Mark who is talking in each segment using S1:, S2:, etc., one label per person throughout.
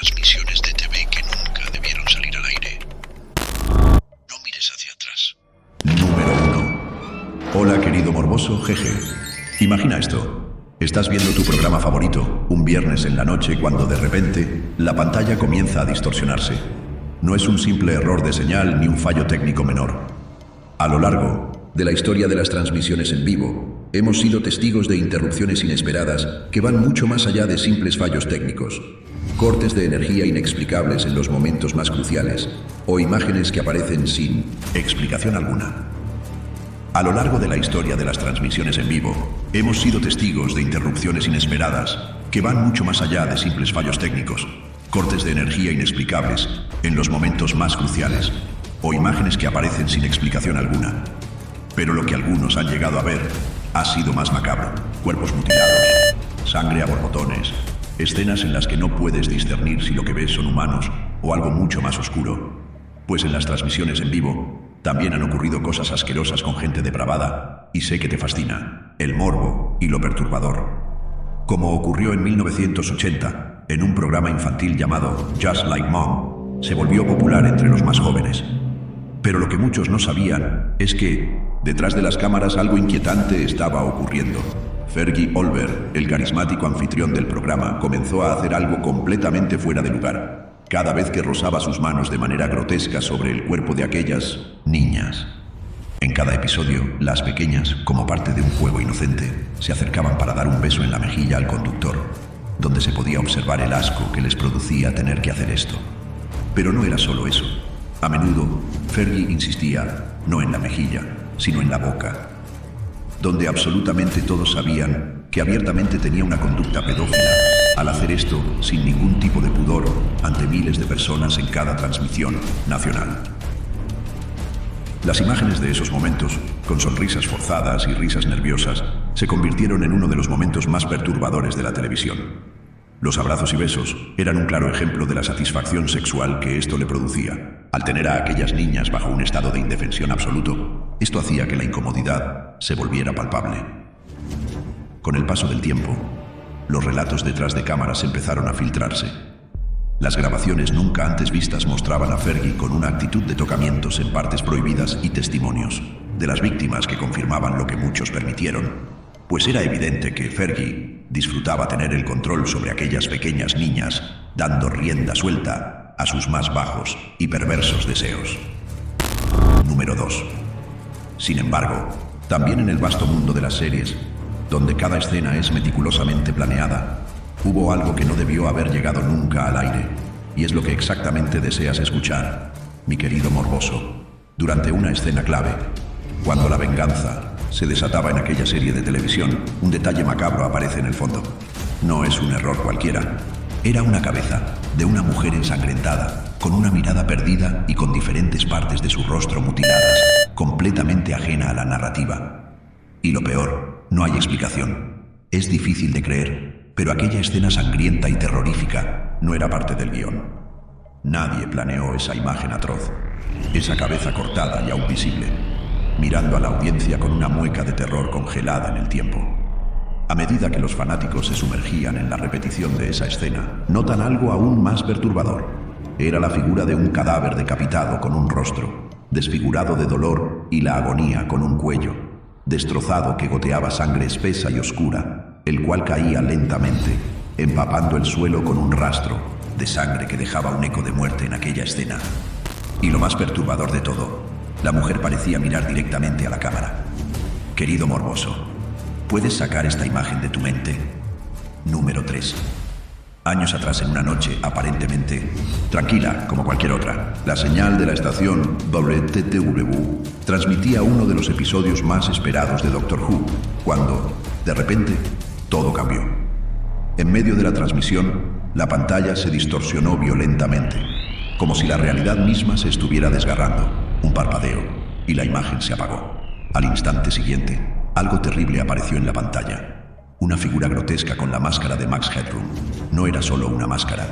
S1: transmisiones de TV que nunca debieron salir al aire. No mires hacia atrás.
S2: Número 1. Hola, querido morboso, jeje. Imagina esto. Estás viendo tu programa favorito, un viernes en la noche, cuando de repente la pantalla comienza a distorsionarse. No es un simple error de señal ni un fallo técnico menor. A lo largo de la historia de las transmisiones en vivo, hemos sido testigos de interrupciones inesperadas que van mucho más allá de simples fallos técnicos. Cortes de energía inexplicables en los momentos más cruciales, o imágenes que aparecen sin explicación alguna. A lo largo de la historia de las transmisiones en vivo, hemos sido testigos de interrupciones inesperadas que van mucho más allá de simples fallos técnicos, cortes de energía inexplicables en los momentos más cruciales, o imágenes que aparecen sin explicación alguna. Pero lo que algunos han llegado a ver ha sido más macabro. Cuerpos mutilados, sangre a borbotones, escenas en las que no puedes discernir si lo que ves son humanos o algo mucho más oscuro. Pues en las transmisiones en vivo también han ocurrido cosas asquerosas con gente depravada, y sé que te fascina, el morbo y lo perturbador. Como ocurrió en 1980, en un programa infantil llamado Just Like Mom, se volvió popular entre los más jóvenes. Pero lo que muchos no sabían es que, detrás de las cámaras, algo inquietante estaba ocurriendo. Fergie Olver, el carismático anfitrión del programa, comenzó a hacer algo completamente fuera de lugar, cada vez que rozaba sus manos de manera grotesca sobre el cuerpo de aquellas niñas. En cada episodio, las pequeñas, como parte de un juego inocente, se acercaban para dar un beso en la mejilla al conductor, donde se podía observar el asco que les producía tener que hacer esto. Pero no era solo eso. A menudo, Fergie insistía, no en la mejilla, sino en la boca, donde absolutamente todos sabían que abiertamente tenía una conducta pedófila al hacer esto sin ningún tipo de pudor ante miles de personas en cada transmisión nacional. Las imágenes de esos momentos, con sonrisas forzadas y risas nerviosas, se convirtieron en uno de los momentos más perturbadores de la televisión. Los abrazos y besos eran un claro ejemplo de la satisfacción sexual que esto le producía. Al tener a aquellas niñas bajo un estado de indefensión absoluto, esto hacía que la incomodidad se volviera palpable. Con el paso del tiempo, los relatos detrás de cámaras empezaron a filtrarse. Las grabaciones nunca antes vistas mostraban a Fergie con una actitud de tocamientos en partes prohibidas y testimonios de las víctimas que confirmaban lo que muchos permitieron, pues era evidente que Fergie disfrutaba tener el control sobre aquellas pequeñas niñas, dando rienda suelta a sus más bajos y perversos deseos. Número 2. Sin embargo, también en el vasto mundo de las series, donde cada escena es meticulosamente planeada, hubo algo que no debió haber llegado nunca al aire, y es lo que exactamente deseas escuchar, mi querido morboso. Durante una escena clave, cuando la venganza se desataba en aquella serie de televisión, un detalle macabro aparece en el fondo. No es un error cualquiera. Era una cabeza de una mujer ensangrentada, con una mirada perdida y con diferentes partes de su rostro mutiladas, completamente ajena a la narrativa. Y lo peor, no hay explicación. Es difícil de creer, pero aquella escena sangrienta y terrorífica no era parte del guión. Nadie planeó esa imagen atroz, esa cabeza cortada y aún visible, mirando a la audiencia con una mueca de terror congelada en el tiempo. A medida que los fanáticos se sumergían en la repetición de esa escena, notan algo aún más perturbador. Era la figura de un cadáver decapitado con un rostro, desfigurado de dolor y la agonía con un cuello, destrozado que goteaba sangre espesa y oscura, el cual caía lentamente, empapando el suelo con un rastro de sangre que dejaba un eco de muerte en aquella escena. Y lo más perturbador de todo, la mujer parecía mirar directamente a la cámara. Querido morboso, ¿puedes sacar esta imagen de tu mente? Número 3. Años atrás, en una noche aparentemente tranquila como cualquier otra, la señal de la estación WTTW transmitía uno de los episodios más esperados de Doctor Who, cuando, de repente, todo cambió. En medio de la transmisión, la pantalla se distorsionó violentamente, como si la realidad misma se estuviera desgarrando. Un parpadeo, y la imagen se apagó. Al instante siguiente, algo terrible apareció en la pantalla. Una figura grotesca con la máscara de Max Headroom. No era solo una máscara,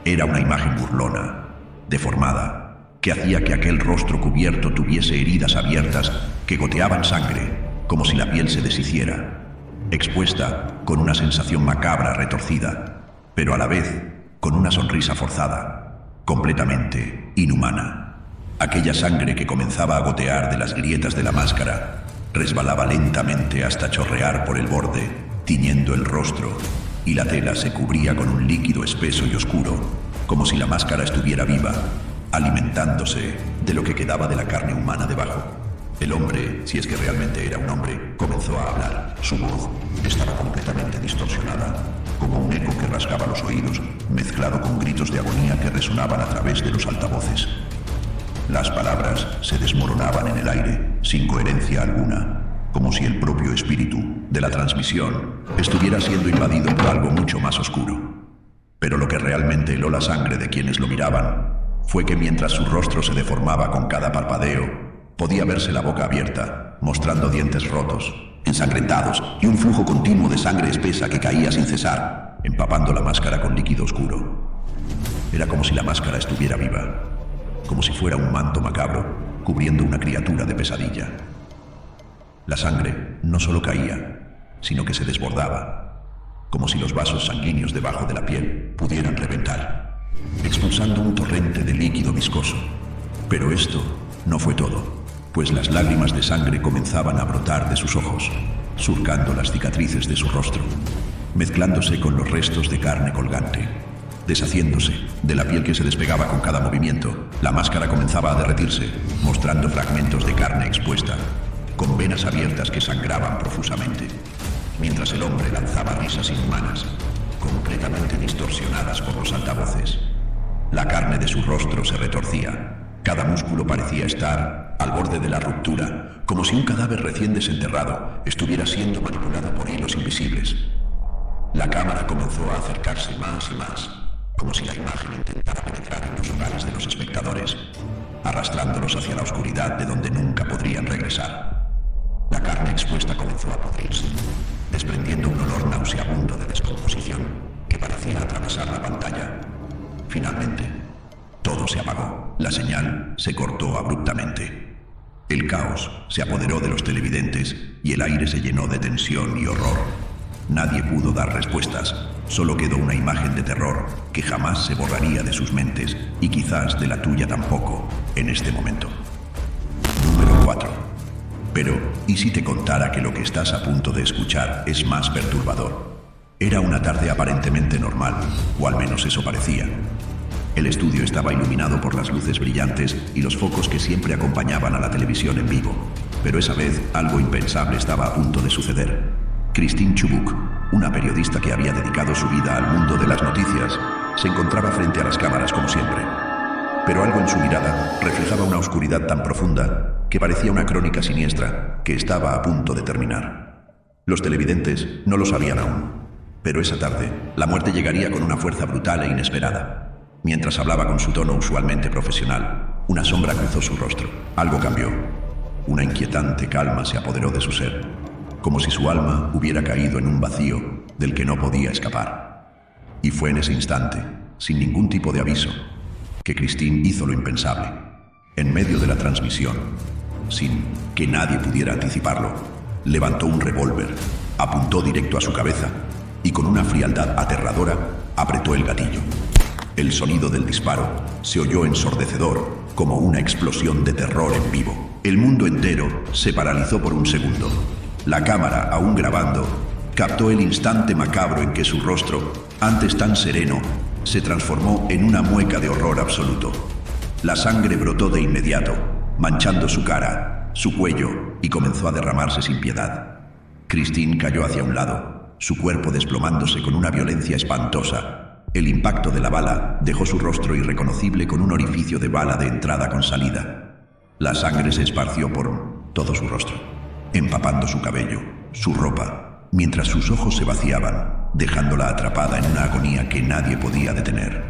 S2: era una imagen burlona, deformada, que hacía que aquel rostro cubierto tuviese heridas abiertas que goteaban sangre, como si la piel se deshiciera, expuesta con una sensación macabra retorcida, pero a la vez con una sonrisa forzada, completamente inhumana. Aquella sangre que comenzaba a gotear de las grietas de la máscara resbalaba lentamente hasta chorrear por el borde, tiñendo el rostro, y la tela se cubría con un líquido espeso y oscuro, como si la máscara estuviera viva, alimentándose de lo que quedaba de la carne humana debajo. El hombre, si es que realmente era un hombre, comenzó a hablar. Su voz estaba completamente distorsionada, como un eco que rasgaba los oídos, mezclado con gritos de agonía que resonaban a través de los altavoces. Las palabras se desmoronaban en el aire, sin coherencia alguna, como si el propio espíritu de la transmisión estuviera siendo invadido por algo mucho más oscuro. Pero lo que realmente heló la sangre de quienes lo miraban fue que mientras su rostro se deformaba con cada parpadeo, podía verse la boca abierta, mostrando dientes rotos, ensangrentados y un flujo continuo de sangre espesa que caía sin cesar, empapando la máscara con líquido oscuro. Era como si la máscara estuviera viva, como si fuera un manto macabro, cubriendo una criatura de pesadilla. La sangre no solo caía, sino que se desbordaba, como si los vasos sanguíneos debajo de la piel pudieran reventar, expulsando un torrente de líquido viscoso. Pero esto no fue todo, pues las lágrimas de sangre comenzaban a brotar de sus ojos, surcando las cicatrices de su rostro, mezclándose con los restos de carne colgante. Deshaciéndose de la piel que se despegaba con cada movimiento, la máscara comenzaba a derretirse, mostrando fragmentos de carne expuesta, con venas abiertas que sangraban profusamente, mientras el hombre lanzaba risas inhumanas, completamente distorsionadas por los altavoces. La carne de su rostro se retorcía, cada músculo parecía estar al borde de la ruptura, como si un cadáver recién desenterrado estuviera siendo manipulado por hilos invisibles. La cámara comenzó a acercarse más y más, como si la imagen intentara penetrar en los hogares de los espectadores, arrastrándolos hacia la oscuridad de donde nunca podrían regresar. La carne expuesta comenzó a podrirse, desprendiendo un olor nauseabundo de descomposición que parecía atravesar la pantalla. Finalmente, todo se apagó. La señal se cortó abruptamente. El caos se apoderó de los televidentes y el aire se llenó de tensión y horror. Nadie pudo dar respuestas, solo quedó una imagen de terror que jamás se borraría de sus mentes y quizás de la tuya tampoco en este momento. Número 4. Pero, ¿y si te contara que lo que estás a punto de escuchar es más perturbador? Era una tarde aparentemente normal, o al menos eso parecía. El estudio estaba iluminado por las luces brillantes y los focos que siempre acompañaban a la televisión en vivo. Pero esa vez algo impensable estaba a punto de suceder. Christine Chubbuck, una periodista que había dedicado su vida al mundo de las noticias, se encontraba frente a las cámaras como siempre. Pero algo en su mirada reflejaba una oscuridad tan profunda que parecía una crónica siniestra que estaba a punto de terminar. Los televidentes no lo sabían aún, pero esa tarde la muerte llegaría con una fuerza brutal e inesperada. Mientras hablaba con su tono usualmente profesional, una sombra cruzó su rostro. Algo cambió. Una inquietante calma se apoderó de su ser, como si su alma hubiera caído en un vacío del que no podía escapar. Y fue en ese instante, sin ningún tipo de aviso, que Christine hizo lo impensable. En medio de la transmisión, sin que nadie pudiera anticiparlo, levantó un revólver, apuntó directo a su cabeza y con una frialdad aterradora apretó el gatillo. El sonido del disparo se oyó ensordecedor, como una explosión de terror en vivo. El mundo entero se paralizó por un segundo. La cámara, aún grabando, captó el instante macabro en que su rostro, antes tan sereno, se transformó en una mueca de horror absoluto. La sangre brotó de inmediato, manchando su cara, su cuello, y comenzó a derramarse sin piedad. Christine cayó hacia un lado, su cuerpo desplomándose con una violencia espantosa. El impacto de la bala dejó su rostro irreconocible con un orificio de bala de entrada con salida. La sangre se esparció por todo su rostro, empapando su cabello, su ropa, mientras sus ojos se vaciaban, dejándola atrapada en una agonía que nadie podía detener.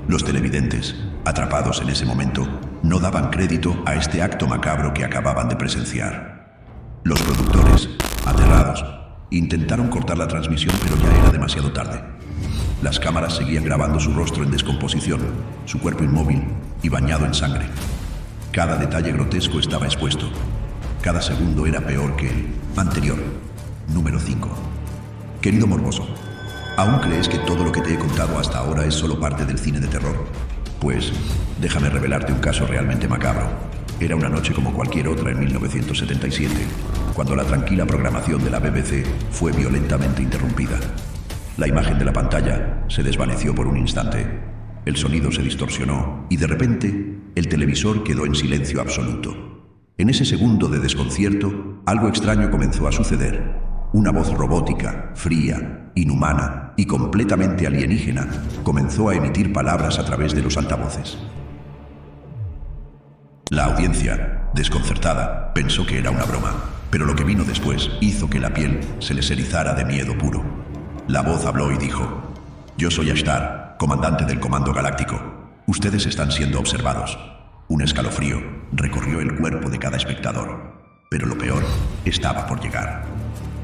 S2: Los televidentes, atrapados en ese momento, no daban crédito a este acto macabro que acababan de presenciar. Los productores, aterrados, intentaron cortar la transmisión, pero ya era demasiado tarde. Las cámaras seguían grabando su rostro en descomposición, su cuerpo inmóvil y bañado en sangre. Cada detalle grotesco estaba expuesto. Cada segundo era peor que el anterior. Número 5. Querido morboso, ¿Aún crees que todo lo que te he contado hasta ahora es solo parte del cine de terror? Pues déjame revelarte un caso realmente macabro. Era una noche como cualquier otra en 1977, cuando la tranquila programación de la BBC fue violentamente interrumpida. La imagen de la pantalla se desvaneció por un instante, el sonido se distorsionó y de repente el televisor quedó en silencio absoluto. En ese segundo de desconcierto, algo extraño comenzó a suceder. Una voz robótica, fría, inhumana y completamente alienígena comenzó a emitir palabras a través de los altavoces. La audiencia, desconcertada, pensó que era una broma, pero lo que vino después hizo que la piel se les erizara de miedo puro. La voz habló y dijo: «Yo soy Ashtar, comandante del Comando Galáctico. Ustedes están siendo observados». Un escalofrío recorrió el cuerpo de cada espectador, pero lo peor estaba por llegar.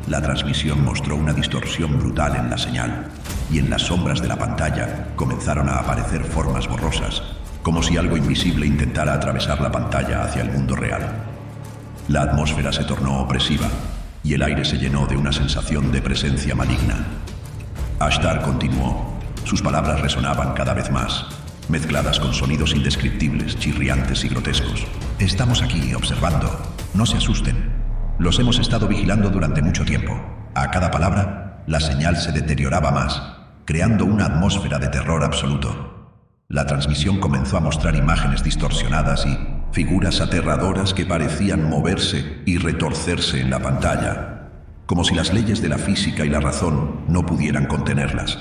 S2: La transmisión mostró una distorsión brutal en la señal, y en las sombras de la pantalla comenzaron a aparecer formas borrosas, como si algo invisible intentara atravesar la pantalla hacia el mundo real. La atmósfera se tornó opresiva, y el aire se llenó de una sensación de presencia maligna. Ashtar continuó. Sus palabras resonaban cada vez más, mezcladas con sonidos indescriptibles, chirriantes y grotescos. «Estamos aquí observando. No se asusten. Los hemos estado vigilando durante mucho tiempo». A cada palabra, la señal se deterioraba más, creando una atmósfera de terror absoluto. La transmisión comenzó a mostrar imágenes distorsionadas y figuras aterradoras que parecían moverse y retorcerse en la pantalla, como si las leyes de la física y la razón no pudieran contenerlas.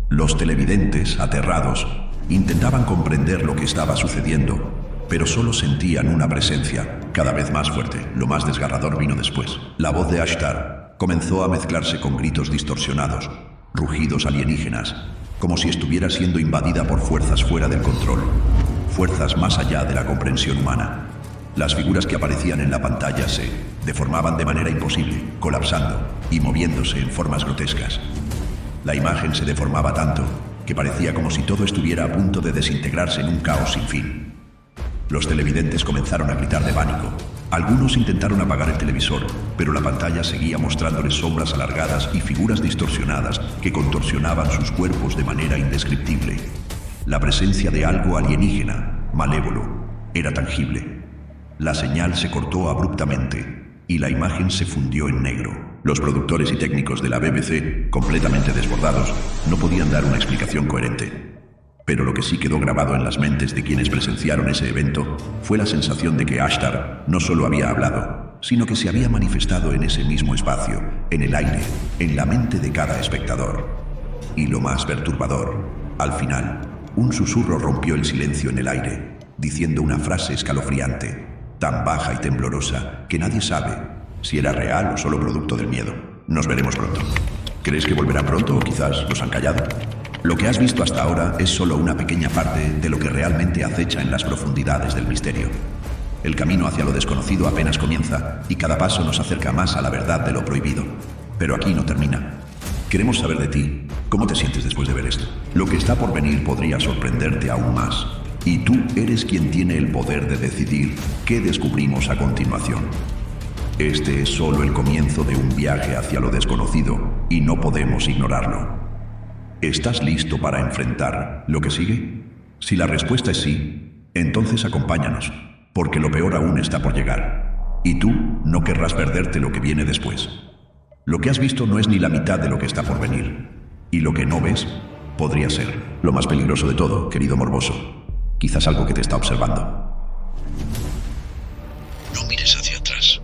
S2: Los televidentes, aterrados, intentaban comprender lo que estaba sucediendo, pero solo sentían una presencia cada vez más fuerte. Lo más desgarrador vino después. La voz de Ashtar comenzó a mezclarse con gritos distorsionados, rugidos alienígenas, como si estuviera siendo invadida por fuerzas fuera del control, fuerzas más allá de la comprensión humana. Las figuras que aparecían en la pantalla se deformaban de manera imposible, colapsando y moviéndose en formas grotescas. La imagen se deformaba tanto que parecía como si todo estuviera a punto de desintegrarse en un caos sin fin. Los televidentes comenzaron a gritar de pánico. Algunos intentaron apagar el televisor, pero la pantalla seguía mostrándoles sombras alargadas y figuras distorsionadas que contorsionaban sus cuerpos de manera indescriptible. La presencia de algo alienígena, malévolo, era tangible. La señal se cortó abruptamente y la imagen se fundió en negro. Los productores y técnicos de la BBC, completamente desbordados, no podían dar una explicación coherente. Pero lo que sí quedó grabado en las mentes de quienes presenciaron ese evento fue la sensación de que Ashtar no solo había hablado, sino que se había manifestado en ese mismo espacio, en el aire, en la mente de cada espectador. Y lo más perturbador, al final, un susurro rompió el silencio en el aire, diciendo una frase escalofriante, tan baja y temblorosa que nadie sabe si era real o solo producto del miedo. Nos veremos pronto. ¿Crees que volverá pronto o quizás los han callado? Lo que has visto hasta ahora es solo una pequeña parte de lo que realmente acecha en las profundidades del misterio. El camino hacia lo desconocido apenas comienza y cada paso nos acerca más a la verdad de lo prohibido. Pero aquí no termina. Queremos saber de ti, ¿cómo te sientes después de ver esto? Lo que está por venir podría sorprenderte aún más. Y tú eres quien tiene el poder de decidir qué descubrimos a continuación. Este es solo el comienzo de un viaje hacia lo desconocido y no podemos ignorarlo. ¿Estás listo para enfrentar lo que sigue? Si la respuesta es sí, entonces acompáñanos, porque lo peor aún está por llegar. Y tú no querrás perderte lo que viene después. Lo que has visto no es ni la mitad de lo que está por venir. Y lo que no ves podría ser lo más peligroso de todo, querido morboso. Quizás algo que te está observando.
S1: No mires hacia atrás.